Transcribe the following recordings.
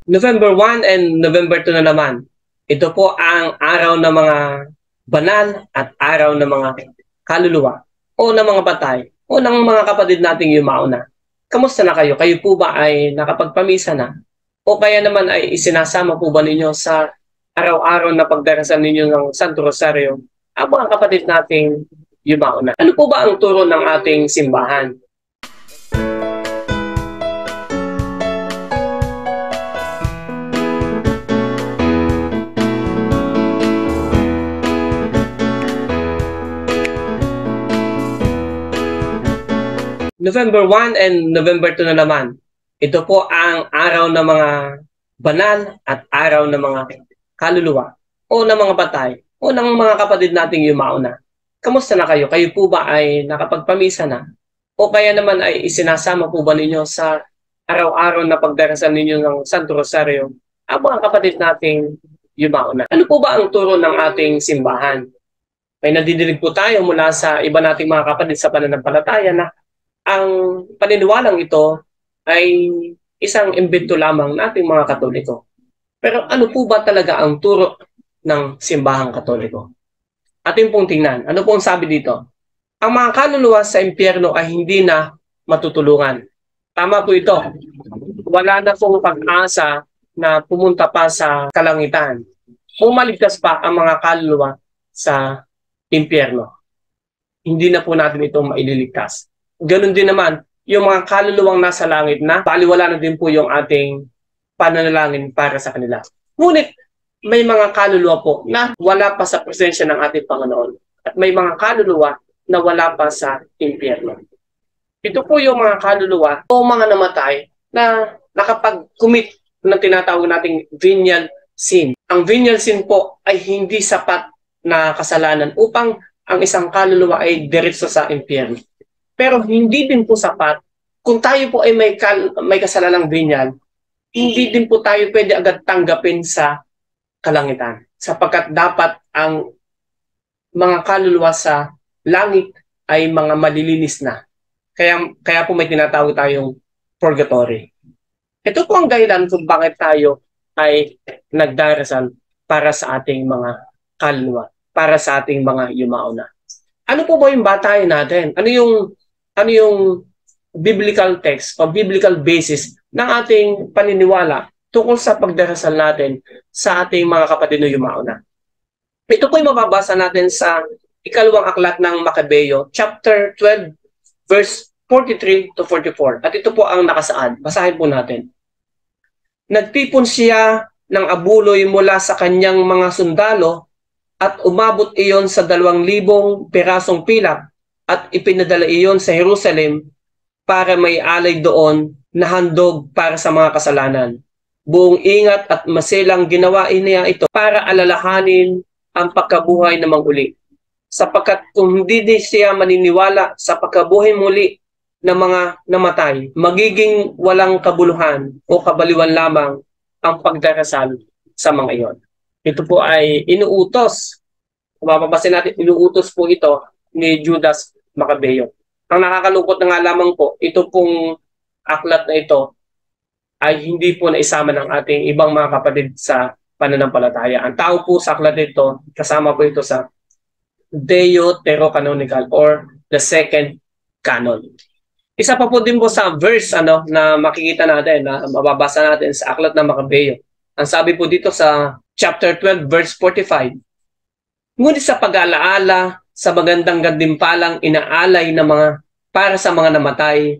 November 1 and November 2 na naman. Ito po ang araw ng mga banal at araw ng mga kaluluwa o ng mga patay o ng mga kapatid nating yumao na. Kamusta na kayo? Kayo po ba ay nakapagpamisa na? O kaya naman ay isinasama po ba ninyo sa araw-araw na pagdarasal ninyo ng Santo Rosario ang mga kapatid nating yumao na? Ano po ba ang turo ng ating simbahan? November 1 and November 2 na naman. Ito po ang araw ng mga banal at araw ng mga kaluluwa o ng mga patay o ng mga kapatid nating yumao na. Kamusta na kayo? Kayo po ba ay nakapagpamisa na? O kaya naman ay isinasama po ba ninyo sa araw-araw na pagdarasal ninyo ng Santo Rosario ang mga kapatid nating yumao na? Ano po ba ang turo ng ating simbahan? May nadidinig po tayo mula sa iba nating mga kapatid sa pananampalataya na ang paniniwalang ito ay isang imbento lamang ng ating mga Katoliko. Pero ano po ba talaga ang turo ng simbahang Katoliko? Ating pong tingnan. Ano pong sabi dito? Ang mga kaluluwa sa impyerno ay hindi na matutulungan. Tama po ito. Wala na pong pag-asa na pumunta pa sa kalangitan. Pumaligtas pa ang mga kaluluwa sa impyerno. Hindi na po natin ito maililigtas. Ganun din naman, yung mga kaluluwang nasa langit na, baliwala na din po yung ating pananalangin para sa kanila. Ngunit, may mga kaluluwa po na wala pa sa presensya ng ating Panginoon. At may mga kaluluwa na wala pa sa impyerno. Ito po yung mga kaluluwa o mga namatay na nakapag-commit ng tinatawag nating venial sin. Ang venial sin po ay hindi sapat na kasalanan upang ang isang kaluluwa ay diretso sa impyerno. Pero hindi din po sapat kung tayo po ay may kasalanang venial, hindi din po tayo pwede agad tanggapin sa kalangitan. Sapagkat dapat ang mga kaluluwa sa langit ay mga malilinis na. Kaya po may tinatawag tayong purgatory. Ito po ang dahilan kung bakit tayo ay nagdarasal para sa ating mga kaluluwa, para sa ating mga yumao na. Ano po ba yung batayan natin? Ano yung biblical text o biblical basis ng ating paniniwala tungkol sa pagdarasal natin sa ating mga kapatid na yumao na? Ito po yung mababasa natin sa ikalawang aklat ng Makabeo, chapter 12, verse 43 to 44. At ito po ang nakasaad. Basahin po natin. Nagtipon siya ng abuloy mula sa kanyang mga sundalo at umabot iyon sa 2,000 pirasong pilak at ipinadala iyon sa Jerusalem para may alay doon na handog para sa mga kasalanan. Buong ingat at masilang ginawa niya ito para alalahanin ang pagkabuhay na manguli. Sapagkat kung hindi siya maniniwala sa pagkabuhay muli ng mga namatay, magiging walang kabuluhan o kabaliwan lamang ang pagdarasal sa mga iyon. Ito po ay inuutos. Kung mapapasin natin, inuutos po ito ni Judas Macabeo. Ang nakakalungkot na nga lamang po, ito pong aklat na ito ay hindi po naisama ng ating ibang mga kapatid sa pananampalataya. Ang tao po sa aklat nito, kasama po ito sa Deuterocanonical or the second canon. Isa pa po din po sa verse na makikita natin, na mababasa natin sa aklat ng Macabeo. Ang sabi po dito sa chapter 12, verse 45, ngunit sa pag-aalaala sa magandang gantimpalang inaalay na para sa mga namatay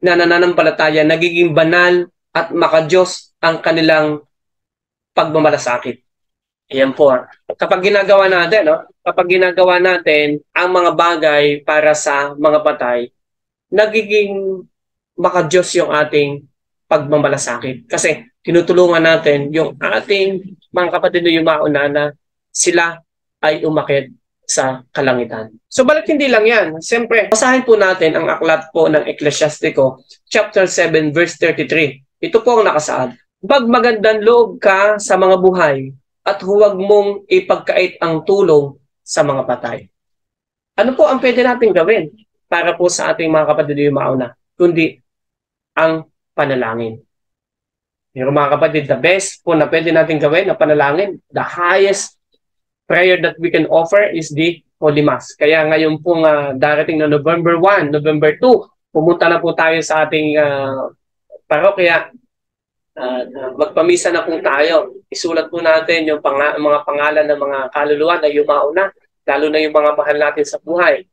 na nananampalataya, nagiging banal at makadiyos ang kanilang pagmamalasakit. Ayan po. Kapag ginagawa natin ang mga bagay para sa mga patay, nagiging makadiyos yung ating pagmamalasakit. Kasi tinutulungan natin yung ating mga kapatid na yumao na sila ay umakyat sa kalangitan. So balit hindi lang yan. Siyempre, basahin po natin ang aklat po ng Ecclesiastico, chapter 7, verse 33. Ito po ang nakasaad. Magandang loob ka sa mga buhay at huwag mong ipagkait ang tulong sa mga patay. Ano po ang pwede natin gawin para po sa ating mga kapatid na yumao na, kundi ang panalangin. Pero mga kapatid, the best po na pwede natin gawin na panalangin, the highest prayer that we can offer is the Holy Mass. Kaya ngayon pong darating na November 1, November 2, pumunta na po tayo sa ating parokya. Magpamisa na po tayo. Isulat po natin yung mga pangalan ng mga kaluluwa na yumao na, lalo na yung mga mahal natin sa buhay.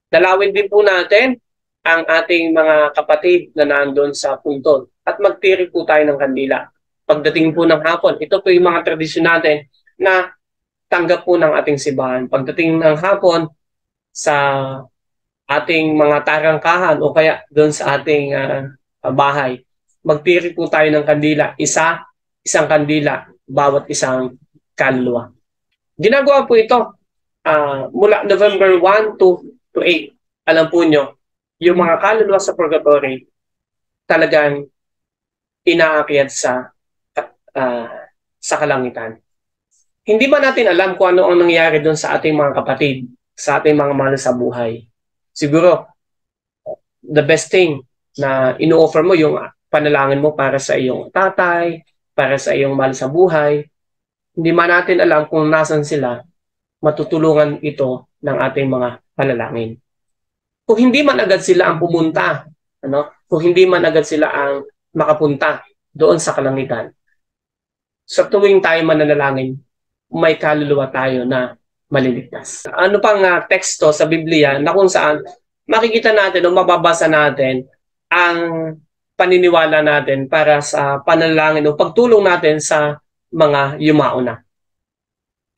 Dalawin din po natin ang ating mga kapatid na nandun sa puntod at magtiri po tayo ng kandila. Pagdating po ng hapon, ito po yung mga tradisyon natin na tanggap po ng ating simbahan. Pagdating ng hapon sa ating mga tarangkahan o kaya doon sa ating bahay, magtiri po tayo ng kandila. Isang kandila, bawat isang kaluluwa. Ginagawa po ito mula November 1 to 8. Alam po nyo, yung mga kaluluwa sa purgatory talagang inaakyat sa kalangitan. Hindi ba natin alam kung ano ang nangyari doon sa ating mga kapatid, sa ating mga mahal sa buhay? Siguro, the best thing na ino-offer mo yung panalangin mo para sa iyong tatay, para sa iyong mahal sa buhay. Hindi man natin alam kung nasan sila, matutulungan ito ng ating mga panalangin. Kung hindi man agad sila ang pumunta, kung hindi man agad sila ang makapunta doon sa kalangitan, sa tuwing tayo mananalangin, may kaluluwa tayo na maliligtas. Ano pang teksto sa Biblia na kung saan makikita natin o mababasa natin ang paniniwala natin para sa panalangin o pagtulong natin sa mga yumao na.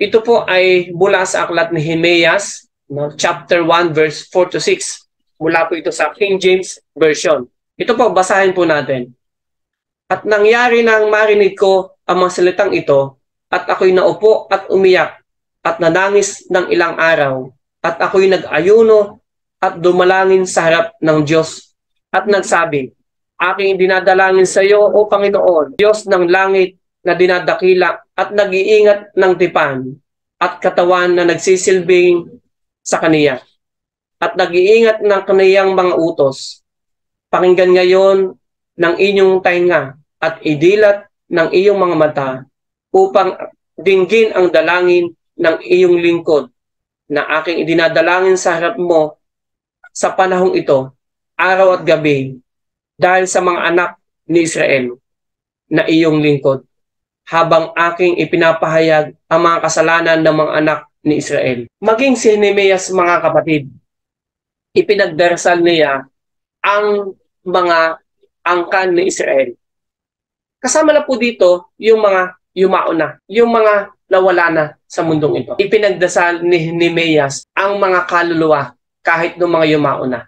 Ito po ay mula sa aklat ni Himeas, chapter 1, verse 4 to 6. Mula po ito sa King James Version. Ito po, basahin po natin. At nangyari nang marinig ko ang mga salitang ito, at ako'y naupo at umiyak, at nanangis ng ilang araw, at ako'y nag-ayuno at dumalangin sa harap ng Diyos, at nagsabi, aking dinadalangin sa iyo, O Panginoon, Diyos ng langit na dinadakila at nag-iingat ng tipan, at katawan na nagsisilbing sa kaniya, at nag-iingat ng kaniyang mga utos. Pakinggan ngayon ng inyong tainga at idilat ng iyong mga mata upang dinggin ang dalangin ng iyong lingkod na aking idinadalangin sa harap mo sa panahong ito, araw at gabi, dahil sa mga anak ni Israel na iyong lingkod, habang aking ipinapahayag ang mga kasalanan ng mga anak ni Israel. Maging si Himeas, mga kapatid, ipinagdarasal niya ang mga angkan ni Israel. Kasama na po dito yung mga yumao na, yung mga nawala na sa mundong ito. Ipinagdasal ni Himeas ang mga kaluluwa kahit ng mga yumao na.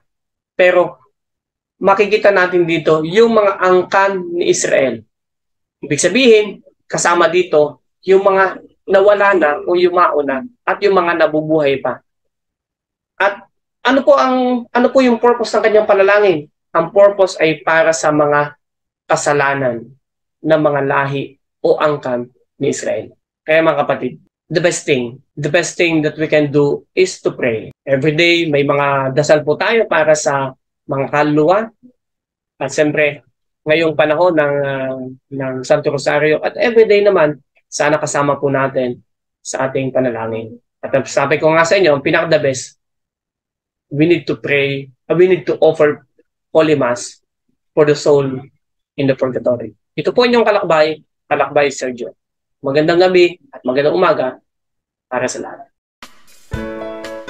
Pero makikita natin dito yung mga angkan ni Israel. Ibig sabihin, kasama dito yung mga nawala na o yumao na at yung mga nabubuhay pa. At ano po yung purpose ng kanyang panalangin? Ang purpose ay para sa mga kasalanan ng mga lahi o angkan ni Israel. Kaya mga kapatid, the best thing that we can do is to pray. Every day may mga dasal po tayo para sa mga kaluluwa. At siyempre, ngayong panahon ng Santo Rosario at everyday naman, sana kasama po natin sa ating panalangin. At sabi ko nga sa inyo, ang pinaka-the best, we need to pray, we need to offer Holy Mass for the soul in the purgatory. Ito po inyong kalakbay Sergio. Magandang gabi at magandang umaga para sa lahat.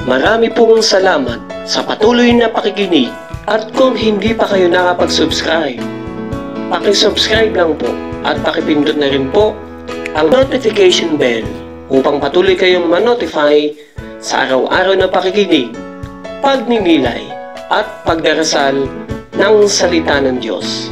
Marami pong salamat sa patuloy na pakikinig at kung hindi pa kayo nakapag-subscribe, paki-subscribe lang po at pakipindot na rin po ang notification bell upang patuloy kayong ma-notify sa araw-araw na pakikinig, pagninilay at pagdarasal ng salita ng Diyos.